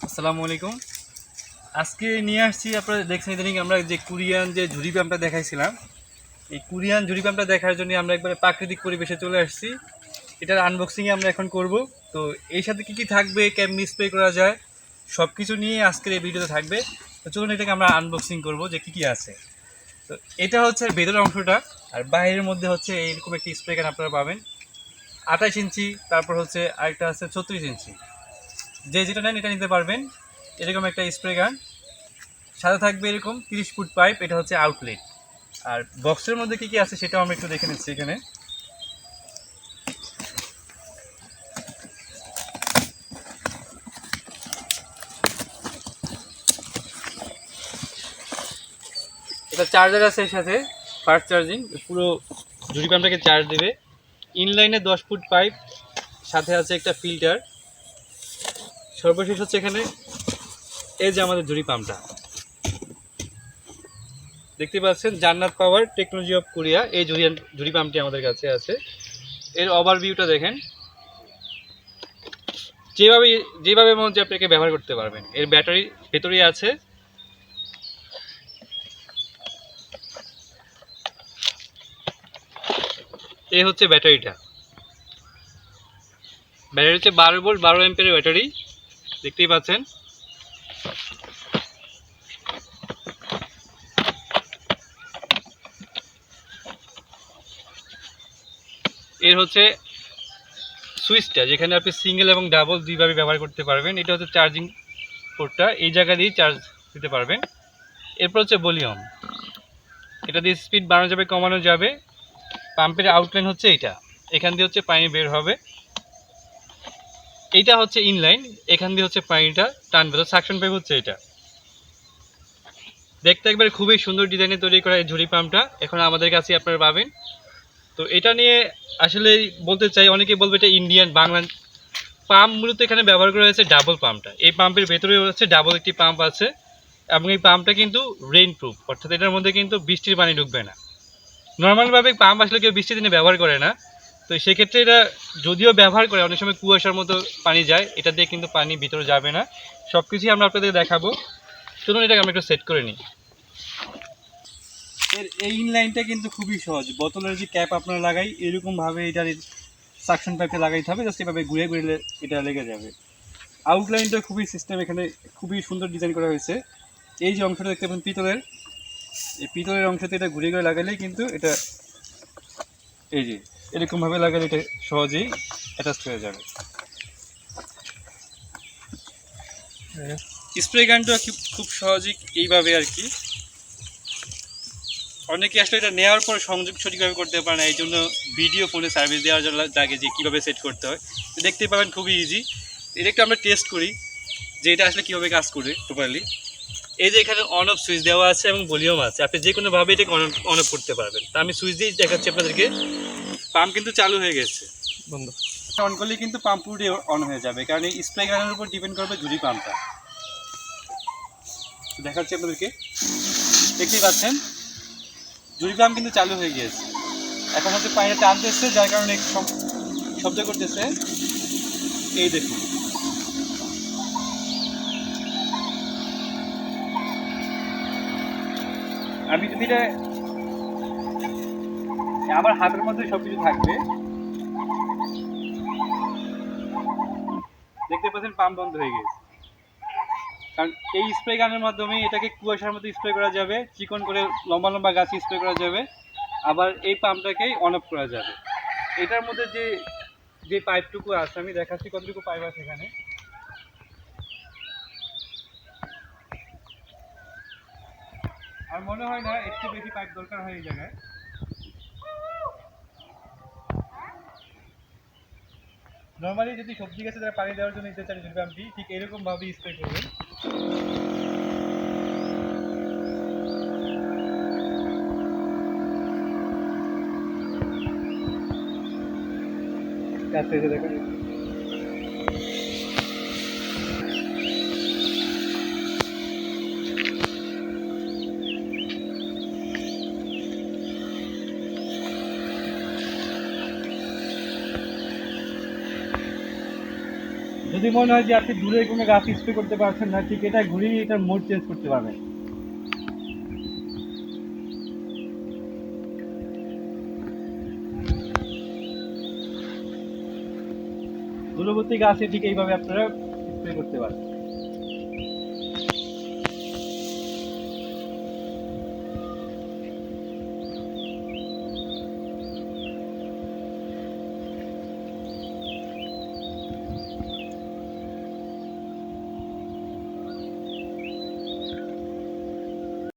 আসসালামু আলাইকুম। আজকে নিয়ে আসছি, আপনারা দেখছেন ইদানিং আমরা যে কোরিয়ান যে ঝুরি পাম্পটা দেখাইছিলাম, এই কোরিয়ান ঝুরি পাম্পটা দেখার জন্য আমরা একবারে প্রাকৃতিক পরিবেশে চলে আসছি। এটার আনবক্সিংয়ে আমরা এখন করব। তো এই সাথে কী কী থাকবে, কেমনি স্প্রে করা যায়, সব কিছু নিয়ে আজকের এই ভিডিওতে থাকবে। তো চলুন এটাকে আমরা আনবক্সিং করব যে কী কী আছে। তো এটা হচ্ছে ভেতরের অংশটা, আর বাইরের মধ্যে হচ্ছে এইরকম একটি স্প্রে গান আপনারা পাবেন 28 ইঞ্চি, তারপর হচ্ছে আরেকটা আছে 36 ইঞ্চি। যে যেটা নেন এটা নিতে পারবেন। এরকম একটা স্প্রে গান সাথে থাকবে, এরকম 30 ফুট পাইপ, এটা হচ্ছে আউটলেট। আর বক্সের মধ্যে কী কী আছে সেটাও আমরা একটু দেখে নিচ্ছি। এখানে এটা চার্জার আছে এর সাথে, ফাস্ট চার্জিং, পুরো ঝুড়ি পাম্পটাকে চার্জ দেবে। ইনলাইনে 10 ফুট পাইপ, সাথে আছে একটা ফিল্টার। সর্বশেষ হচ্ছে এখানে এই যে আমাদের ঝুড়ি পাম্পটা দেখতে পাচ্ছেন, জান্নাত পাওয়ার টেকনোলজি অফ কোরিয়া, এই ঝুড়ি পাম্পটি আমাদের কাছে আছে। এর ওভারভিউটা দেখেন, যেভাবে যেভাবে মনে হচ্ছে আপনাকে ব্যবহার করতে পারবেন। এর ব্যাটারি ভেতরেই আছে। এই হচ্ছে ব্যাটারিটা, ব্যাটারি হচ্ছে 12 ভোল্ট 12 অ্যাম্পিয়ারের ব্যাটারি, দেখতেই পাচ্ছেন। এর হচ্ছে সুইচটা, যেখানে আপনি সিঙ্গেল এবং ডাবল দুইভাবে ব্যবহার করতে পারবেন। এটা হচ্ছে চার্জিং পোর্টটা, এই জায়গা দিয়েই চার্জ দিতে পারবেন। এরপর হচ্ছে ভলিউম, এটা দিয়ে স্পিড বাড়ানো যাবে, কমানো যাবে। পাম্পের আউটলাইন হচ্ছে এইটা, এখান দিয়ে হচ্ছে পানি বের হবে। এইটা হচ্ছে ইনলাইন, এখান দিয়ে হচ্ছে পানিটা টানবে, তো সাকশন পাইপ হচ্ছে এটা। দেখতে একবারে খুবই সুন্দর ডিজাইনে তৈরি করা এই ঝুড়ি পাম্পটা এখন আমাদের কাছে আপনারা পাবেন। তো এটা নিয়ে আসলে বলতে চাই, অনেকে বলবে এটা ইন্ডিয়ান বাংলা পাম্প, মূলত এখানে ব্যবহার করা হয়েছে ডাবল পাম্পটা। এই পাম্পের ভেতরে হচ্ছে ডাবল একটি পাম্প আছে, এবং এই পাম্পটা কিন্তু রেইন প্রুফ, অর্থাৎ এটার মধ্যে কিন্তু বৃষ্টির পানি ঢুকবে না। নর্মালভাবে পাম্প আসলে কেউ বৃষ্টির দিনে ব্যবহার করে না, তো সেক্ষেত্রে এটা যদিও ব্যবহার করে, অনেক সময় কুয়াশার মতো পানি যায়, এটা দিয়ে কিন্তু পানি ভিতরে যাবে না। সব কিছুই আমরা আপনাদের দেখাবো। চলুন এটাকে আমরা একটু সেট করে নিই। এর এই ইনলাইনটা কিন্তু খুবই সহজ। বোতলের যে ক্যাপ আপনারা লাগাই, এরকমভাবে এটার সাকশন পাইপে লাগাইতে হবে, জাস্ট এভাবে ঘুরে ঘুরে এটা লেগে যাবে। আউটলাইনটা খুবই সিস্টেম, এখানে খুবই সুন্দর ডিজাইন করা হয়েছে। এই যে অংশটা দেখতে পাবেন পিতলের, এই পিতলের অংশতে এটা ঘুরে ঘুরে লাগালেই কিন্তু এটা এই যে এরকমভাবে লাগালে এটা সহজেই অ্যাটাচ হয়ে যাবে। স্প্রে গানটা খুব সহজেই এইভাবে আর কি। অনেকে আসলে এটা নেওয়ার পর সংযোগ সঠিকভাবে করতে পারে না, এই জন্য ভিডিও ফোনে সার্ভিস দেওয়ার জন্য লাগে যে কীভাবে সেট করতে হয়। দেখতে পাবেন খুবই ইজি। এটা একটু আমরা টেস্ট করি যে এটা আসলে কীভাবে কাজ করে প্রপারলি। এই যে এখানে অন অফ সুইচ দেওয়া আছে এবং ভলিউম আছে, আপনি যে কোনোভাবে এটাকে অন অফ করতে পারবেন। তা আমি সুইচ দিয়ে দেখাচ্ছি আপনাদেরকে। পাম্প কিন্তু চালু হয়ে গেছে, বন্ধু অন করলে কিন্তু পাম্প পুরোটাই অন হয়ে যাবে, কারণ এই স্প্রে গানের উপর ডিপেন্ড করবে ঝুড়ি পাম্পটা। দেখাচ্ছি আপনাদেরকে, দেখতেই পাচ্ছেন ঝুড়ি পাম্প কিন্তু চালু হয়ে গিয়েছে। এখন হচ্ছে পানিটা টানতেছে, যার কারণে শব্দ করতেছে। এই দেখুন, আমি যদি এটা আমার হাতের মধ্যে সবকিছু থাকবে, দেখতে পাচ্ছেন পাম্প বন্ধ হয়ে গেছে। কারণ এই স্প্রে গানের মাধ্যমে এটাকে কুয়াশার মধ্যে স্প্রে করা যাবে, চিকন করে লম্বা লম্বা গাছে স্প্রে করা যাবে, আবার এই পাম্পটাকেই অন অফ করা যাবে। এটার মধ্যে যে যে পাইপটুকু আছে, আমি দেখাচ্ছি কতটুকু পাইপ আছে এখানে। আর মনে হয় না একটু বেশি পাইপ দরকার হয় এই জায়গায়। নর্মালি যদি সবজি গাছে তারা পানি দেওয়ার জন্য নিতে চান ঝুড়ি পাম্পটি, ঠিক এরকমভাবে স্প্রে করবেন। কাছে এসে দেখেন, যদি মনে হয় যে আপনি দূরে কোনো গাছ স্প্রে করতে পারছেন না, ঠিক এটা ঘুরিয়ে এটার মোড চেঞ্জ করতে পারবেন। দূরবর্তী গাছে ঠিক এইভাবে আপনারা স্প্রে করতে পারেন।